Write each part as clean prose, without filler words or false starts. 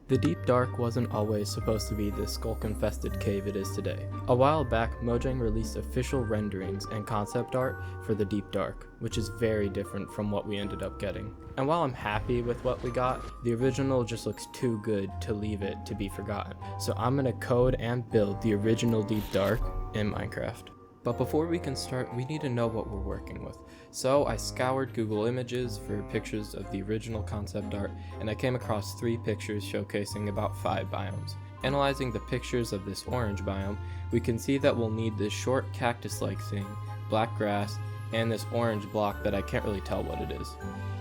The deep dark wasn't always supposed to be the skulk-infested cave it is today. A while back, Mojang released official renderings and concept art for the deep dark, which is very different from what we ended up getting. And while I'm happy with what we got, the original just looks too good to leave it to be forgotten. So I'm gonna code and build the original deep dark in Minecraft. But before we can start, we need to know what we're working with. So I scoured Google Images for pictures of the original concept art, and I came across 3 pictures showcasing about 5 biomes. Analyzing the pictures of this orange biome, we can see that we'll need this short cactus-like thing, black grass, and this orange block that I can't really tell what it is.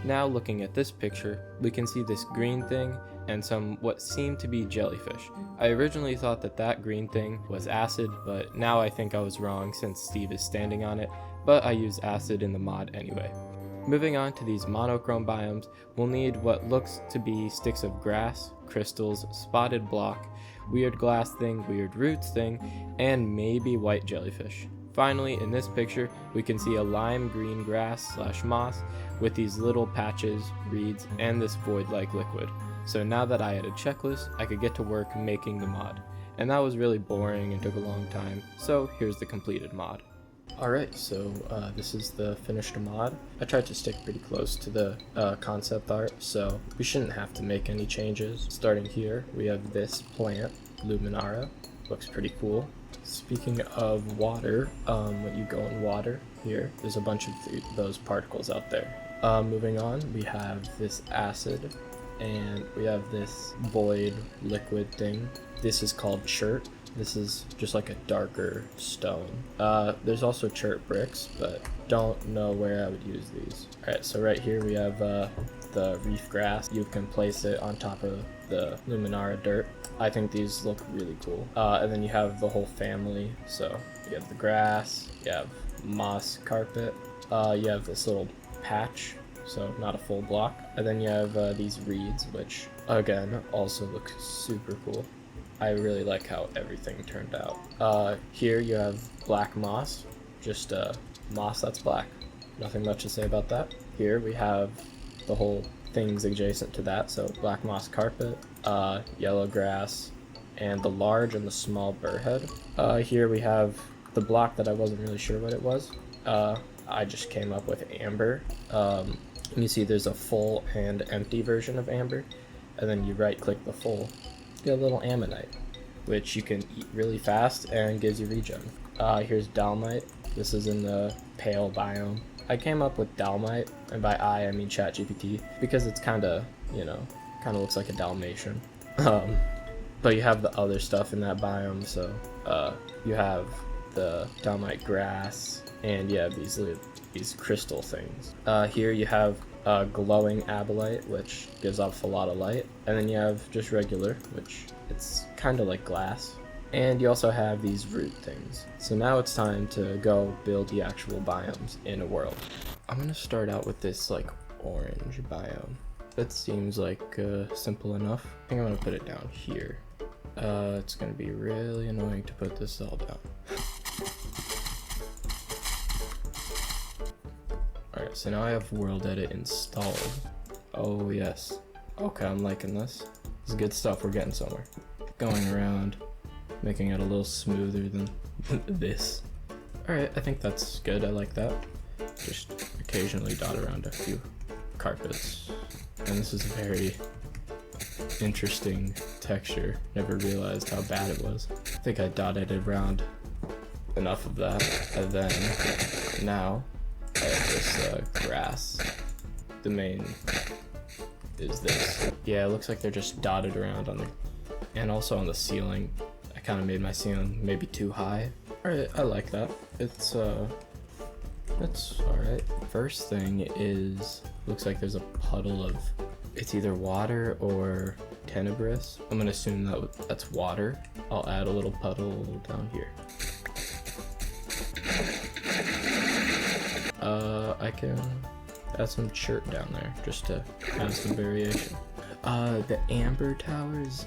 Now looking at this picture, we can see this green thing and some what seem to be jellyfish. I originally thought that green thing was acid, but now I think I was wrong since Steve is standing on it, but I use acid in the mod anyway. Moving on to these monochrome biomes, we'll need what looks to be sticks of grass, crystals, spotted block, weird glass thing, weird roots thing, and maybe white jellyfish. Finally, in this picture, we can see a lime green grass / moss with these little patches, reeds, and this void-like liquid. So now that I had a checklist, I could get to work making the mod. And that was really boring and took a long time, so here's the completed mod. Alright, so this is the finished mod. I tried to stick pretty close to the concept art, so we shouldn't have to make any changes. Starting here, we have this plant, Luminara. Looks pretty cool. Speaking of water, when you go in water, here, there's a bunch of those particles out there. Moving on, we have this acid, and we have this void liquid thing. This is called chert. This is just like a darker stone. There's also chert bricks, but don't know where I would use these. Alright, so right here we have the reef grass. You can place it on top of the Luminara dirt. I think these look really cool. And then you have the whole family. So you have the grass, you have moss carpet, you have this little patch, so not a full block. And then you have these reeds, which again also look super cool. I really like how everything turned out. Here you have black moss, just moss that's black. Nothing much to say about that. Here we have the whole things adjacent to that, so black moss carpet, yellow grass, and the large and the small burrhead. Here we have the block that I wasn't really sure what it was. I just came up with amber. You see there's a full and empty version of amber, and then you right click the full, get a little ammonite, which you can eat really fast and gives you regen. Here's dolomite. This is in the pale biome. I came up with dolomite, and by I mean ChatGPT, because it's kind of looks like a Dalmatian. But you have the other stuff in that biome, so you have the dolomite grass, and you have these crystal things. Here you have glowing abolite, which gives off a lot of light, and then you have just regular, which it's kind of like glass. And you also have these root things. So now it's time to go build the actual biomes in a world. I'm gonna start out with this like orange biome. That seems like simple enough. I think I'm gonna put it down here. It's gonna be really annoying to put this all down. Alright, so now I have world edit installed. Oh yes. Okay, I'm liking this. This is good stuff, we're getting somewhere. Going around, making it a little smoother than this. Alright, I think that's good, I like that. Just occasionally dot around a few carpets. And this is a very interesting texture. Never realized how bad it was. I think I dotted around enough of that. And then now I have this grass. The main is this. Yeah, it looks like they're just dotted around on the, and also on the ceiling. I kind of made my ceiling maybe too high. Alright, I like that. It's alright. First thing is, looks like there's a puddle of, it's either water or tenebrous. I'm gonna assume that's water. I'll add a little puddle down here. I can add some chert down there just to add some variation. The amber towers,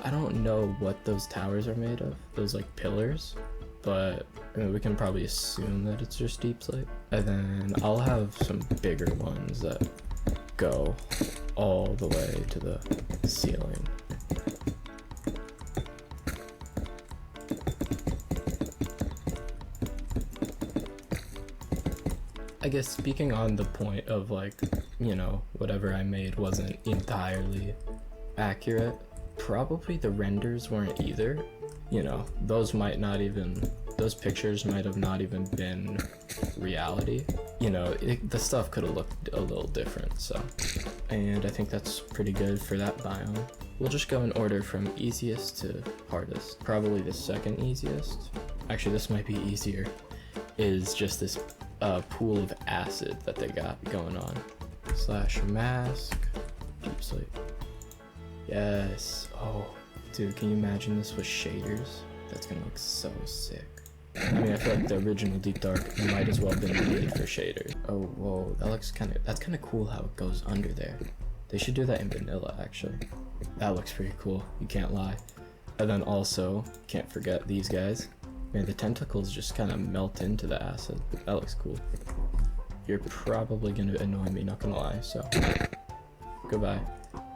I don't know what those towers are made of, those like pillars, but I mean, we can probably assume that it's just deep slate. And then I'll have some bigger ones that go all the way to the ceiling. I guess speaking on the point of like, you know, whatever I made wasn't entirely accurate, probably the renders weren't either. You know, those pictures might have not even been reality. You know, the stuff could have looked a little different, so. And I think that's pretty good for that biome. We'll just go in order from easiest to hardest. Probably the second easiest. Actually, this might be easier. Is just this pool of acid that they got going on. /mask, deep sleep. Yes. Oh, dude, can you imagine this with shaders? That's gonna look so sick. I mean, I feel like the original Deep Dark might as well have been made for shaders. Oh, whoa, that's kind of cool how it goes under there. They should do that in vanilla, actually. That looks pretty cool, you can't lie. And then also, can't forget these guys. Man, the tentacles just kind of melt into the acid. That looks cool. You're probably gonna annoy me, not gonna lie, so goodbye.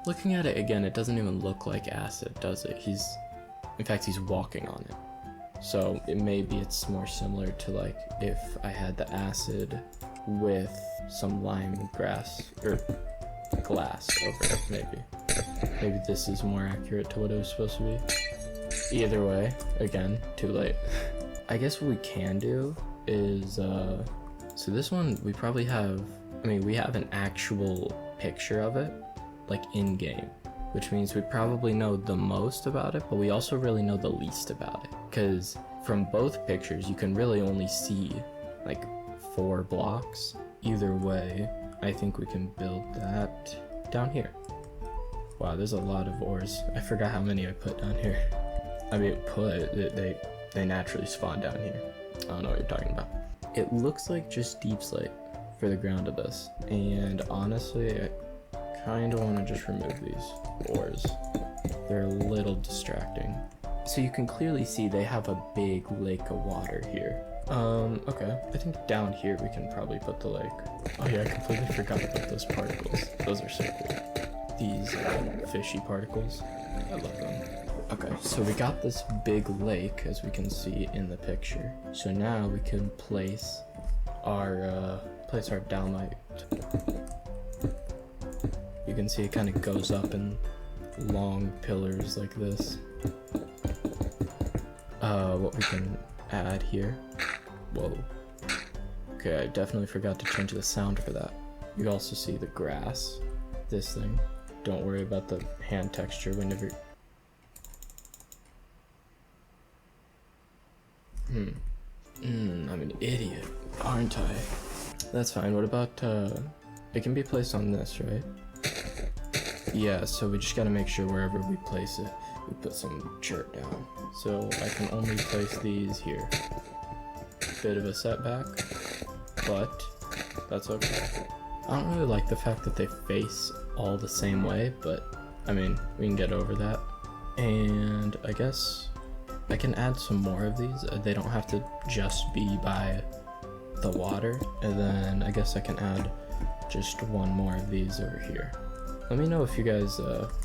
Looking at it again, it doesn't even look like acid, does it? In fact, he's walking on it. So maybe it's more similar to like if I had the acid with some lime grass or glass over it, maybe. Maybe this is more accurate to what it was supposed to be. Either way, again, too late. I guess what we can do is, so this one we probably have, we have an actual picture of it, like in-game, which means we probably know the most about it, but we also really know the least about it. Because from both pictures, you can really only see like 4 blocks. Either way, I think we can build that down here. Wow, there's a lot of ores. I forgot how many I put down here. They naturally spawn down here. I don't know what you're talking about. It looks like just deep slate for the ground of this. And honestly, I kind of want to just remove these ores. They're a little distracting. So you can clearly see they have a big lake of water here. Okay. I think down here we can probably put the lake. Oh yeah, I completely forgot about those particles. Those are so cool. These fishy particles. I love them. Okay, so we got this big lake, as we can see in the picture. So now we can place our dynamite. You can see it kind of goes up in long pillars like this. What we can add here. Whoa. Okay, I definitely forgot to change the sound for that. You also see the grass, this thing. Don't worry about the hand texture whenever. I'm an idiot, aren't I? That's fine. What about, it can be placed on this, right? Yeah, so we just gotta make sure wherever we place it, we put some dirt down. So I can only place these here. Bit of a setback, but that's okay. I don't really like the fact that they face all the same way, but I mean, we can get over that. And I guess I can add some more of these. They don't have to just be by the water. And then I guess I can add just one more of these over here. Let me know if you guys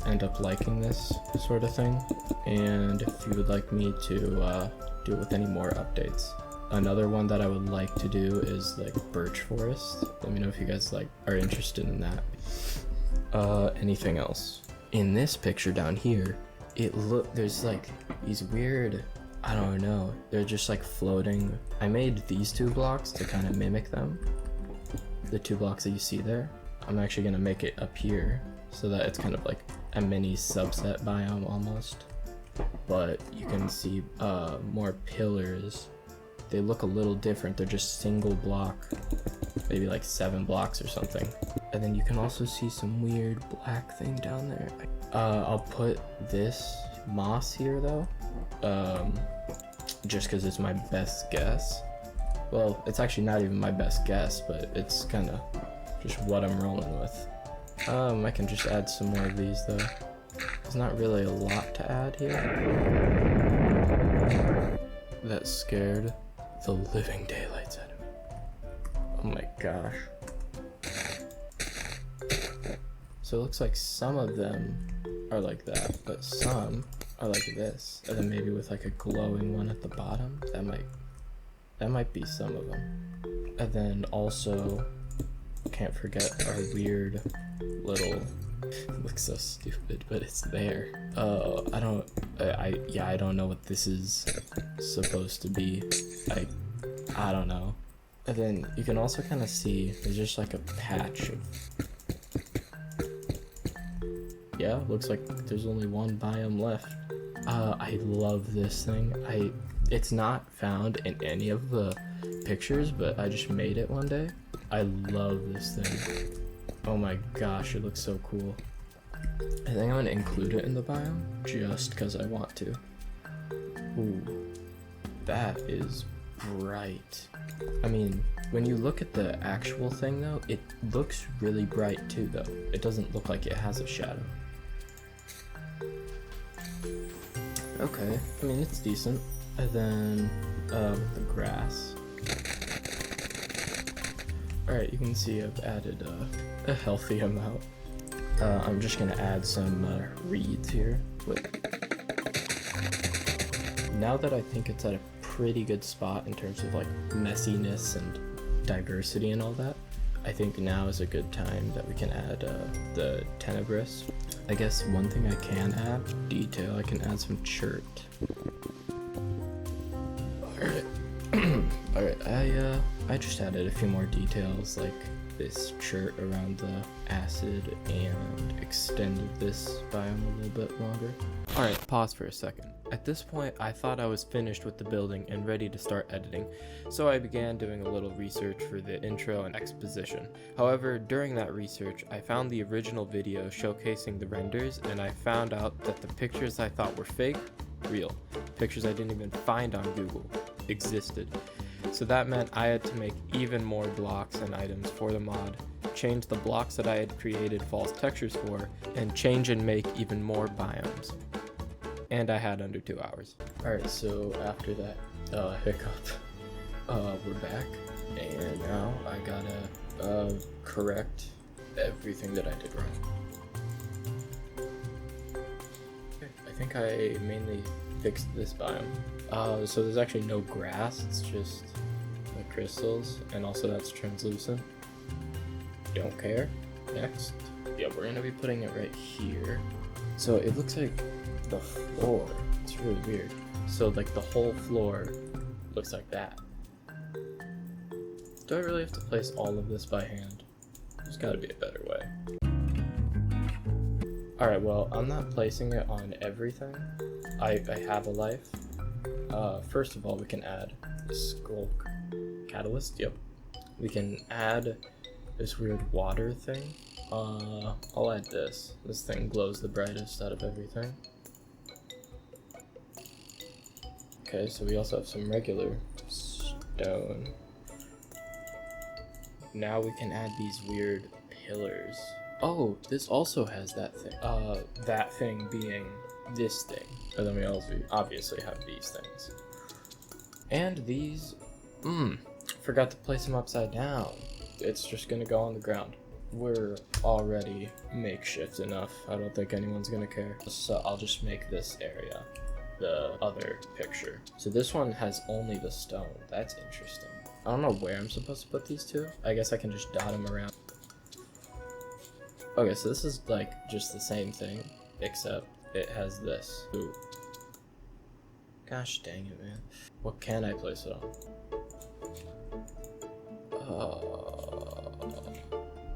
end up liking this sort of thing, and if you would like me to do it with any more updates. Another one that I would like to do is like birch forest. Let me know if you guys are interested in that. Anything else? In this picture down here, there's like these weird, I don't know, they're just like floating. I made these 2 blocks to kind of mimic them. The 2 blocks that you see there. I'm actually gonna make it up here so that it's kind of like a mini subset biome almost. But you can see more pillars. They look a little different. They're just single block, maybe like 7 blocks or something. And then you can also see some weird black thing down there. I'll put this moss here though, just because it's my best guess. Well, it's actually not even my best guess, but it's kind of just what I'm rolling with. I can just add some more of these though. There's not really a lot to add here. That scared the living daylights out of me. Oh my gosh. So it looks like some of them are like that, but some are like this. And then maybe with like a glowing one at the bottom. That might be some of them. And then also, can't forget our weird little, it looks so stupid, but it's there. I don't know what this is supposed to be. I don't know. And then you can also kind of see there's just like a patch of, yeah, looks like there's only one biome left. I love this thing. It's not found in any of the pictures, but I just made it one day. I love this thing. Oh my gosh, it looks so cool. I think I'm gonna include it in the biome just because I want to. Ooh, that is bright. I mean, when you look at the actual thing though, it looks really bright too though. It doesn't look like it has a shadow. Okay, I mean, it's decent. And then, with the grass. Alright, you can see I've added a healthy amount. I'm just gonna add some reeds here. Now that I think it's at a pretty good spot in terms of like messiness and diversity and all that, I think now is a good time that we can add the tenebris. I guess one thing I can add, detail, I can add some chert. Alright, I just added a few more details like this chert around the acid and extended this biome a little bit longer. Alright, pause for a second. At this point, I thought I was finished with the building and ready to start editing, so I began doing a little research for the intro and exposition. However, during that research, I found the original video showcasing the renders, and I found out that the pictures I thought were fake, real. Pictures I didn't even find on Google existed. So that meant I had to make even more blocks and items for the mod, change the blocks that I had created false textures for, and change and make even more biomes. And I had under 2 hours. Alright, so after that hiccup, we're back, and now I gotta correct everything that I did wrong. Okay, I think I mainly fixed this biome. So there's actually no grass, it's just the crystals, and also that's translucent. Don't care. Next. Yeah, we're gonna be putting it right here. So it looks like the floor, it's really weird. So like the whole floor looks like that. Do I really have to place all of this by hand? There's gotta be a better way. Alright, well, I'm not placing it on everything. I have a life. First of all, we can add the skulk catalyst. Yep. We can add this weird water thing. I'll add this. This thing glows the brightest out of everything. Okay, so we also have some regular stone. Now we can add these weird pillars. Oh, this also has that thing. That thing being this thing. And then we also obviously have these things. And these, forgot to place them upside down. It's just gonna go on the ground. We're already makeshift enough. I don't think anyone's gonna care. So I'll just make this area the other picture. So this one has only the stone. That's interesting. I don't know where I'm supposed to put these two. I guess I can just dot them around. Okay, so this is like just the same thing, except it has this. Ooh. Gosh dang it, man. What can I place it on?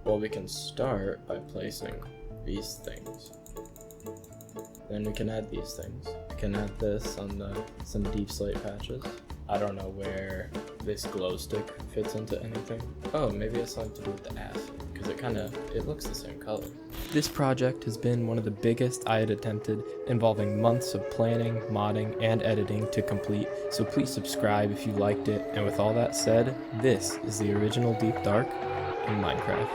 Well, we can start by placing these things. Then we can add these things. We can add this on some deep slate patches. I don't know where this glow stick fits into anything. Oh, maybe it's something to do with the acid, because it looks the same color. This project has been one of the biggest I had attempted, involving months of planning, modding, and editing to complete, so please subscribe if you liked it, and with all that said, this is the original Deep Dark in Minecraft.